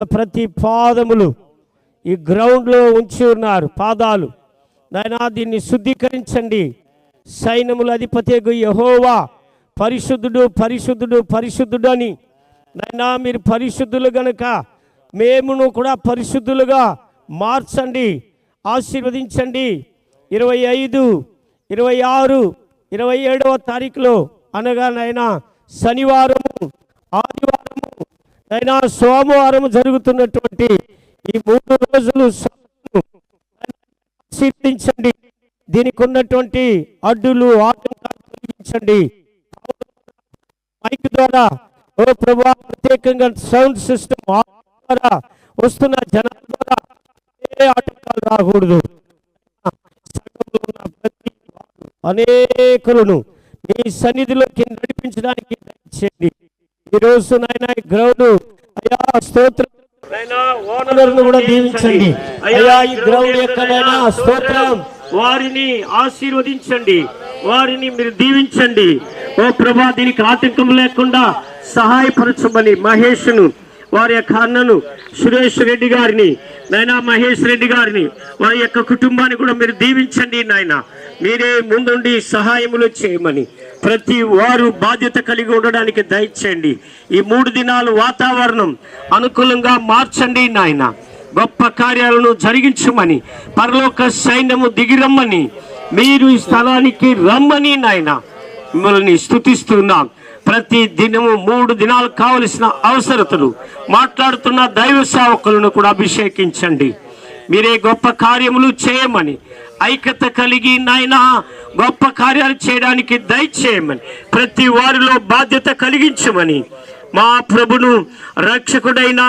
ప్రతి పాదములు ఈ గ్రౌండ్లో ఉంచి ఉన్నారు. పాదాలు నాయనా దీన్ని శుద్ధీకరించండి. సైన్యముల అధిపతి యెహోవా పరిశుద్ధుడు పరిశుద్ధుడు పరిశుద్ధుడు అని నాయనా మీరు పరిశుద్ధులు గనుక మేమును కూడా పరిశుద్ధులుగా మార్చండి, ఆశీర్వదించండి. 25, 26, 27వ తారీఖులో అనగా నాయనా శనివారము, ఆదివారము, నాయనా సోమవారం జరుగుతున్నటువంటి ఈ 3 రోజులు ఆశీర్వదించండి. దీనికి ఉన్నటువంటి అడ్డులు ఆటంకాలు తొలగించండి. మైక్ ద్వారా ఓ ప్రభువా ప్రత్యేకంగా సౌండ్ సిస్టమ్ ద్వారా వస్తున్న జనాల ద్వారా ఏ ఆటంకాలు రాకూడదు. అనేకులను మీ సన్నిధిలోకి నడిపించడానికి దయచేయండి. ఈరోజు నాయన ఈ గ్రౌండ్ అయ్యా స్తోత్రం, ఓనర్ను కూడా దీవించండి అయ్యా. ఈ గ్రౌండ్ ఎక్కడైనా స్తోత్రం, వారిని ఆశీర్వదించండి, వారిని మీరు దీవించండి. ఓ ప్రభా దీనికి ఆటంకం లేకుండా సహాయపరచమని మహేష్ను, వారి యొక్క అన్నను సురేష్ రెడ్డి గారిని, నాయన మహేష్ రెడ్డి గారిని, వారి యొక్క కుటుంబాన్ని కూడా మీరు దీవించండి నాయన. మీరే ముందుండి సహాయములు చేయమని ప్రతి వారు బాధ్యత కలిగి ఉండడానికి దయచేయండి. ఈ 3 దినాలు వాతావరణం అనుకూలంగా మార్చండి నాయన. గొప్ప కార్యాలను జరిగించమని పరలోక సైన్యము దిగిరమ్మని మీరు ఈ స్థలానికి రమ్మని నాయన మిమ్మల్ని స్తుతిస్తున్నాం. ప్రతి దినము 3 దినాలు కావలసిన అవసరతలు మాట్లాడుతున్న దైవ సేవకులను కూడా అభిషేకించండి. మీరే గొప్ప కార్యములు చేయమని ఐక్యత కలిగి నాయన గొప్ప కార్యాలు చేయడానికి దయచేయమని ప్రతి వారిలో బాధ్యత కలిగించమని మా ప్రభును రక్షకుడైన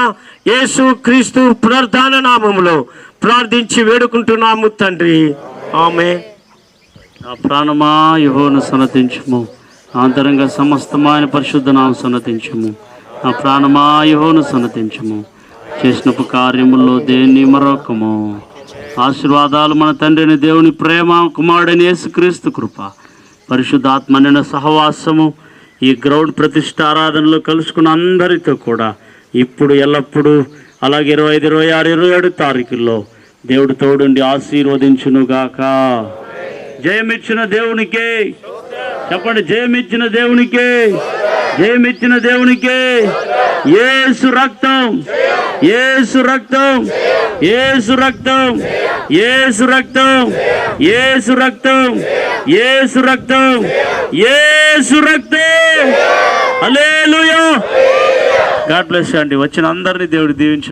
యేసు క్రీస్తు పునరుద్ధాన నామములో ప్రార్థించి వేడుకుంటున్నాము తండ్రి, ఆమేన్. నా ప్రాణమా యెహోవాను సన్నతించుము, ఆంతరంగ సమస్తమైన పరిశుద్ధ నామమును సన్నతించుము. నా ప్రాణమా యెహోవాను సన్నతించుము, చేసిన కార్యముల్లో దేన్ని మరొకము. ఆశీర్వాదాలు మన తండ్రిని దేవుని ప్రేమ, కుమారుడైన యేసుక్రీస్తు కృప, పరిశుద్ధాత్మ నిన్న సహవాసము ఈ గ్రౌండ్ ప్రతిష్ఠ ఆరాధనలో కలుసుకున్న అందరితో కూడా ఇప్పుడు ఎల్లప్పుడూ అలాగే 25, 26, 27 తారీఖుల్లో దేవుడు తోడుండి ఆశీర్వదించునుగాక. జయమిచ్చిన దేవునికే చెప్పండి, జయమిచ్చిన దేవునికే, జయమిచ్చిన దేవునికే. యేసు రక్తం, యేసు రక్తం, యేసు రక్తం, యేసు రక్తం, యేసు రక్తం, యేసు రక్తం, యేసు రక్తం. హల్లెలూయా. గాడ్ బ్లెస్ అండి. వచ్చిన అందరినీ దేవుడు దీవించు.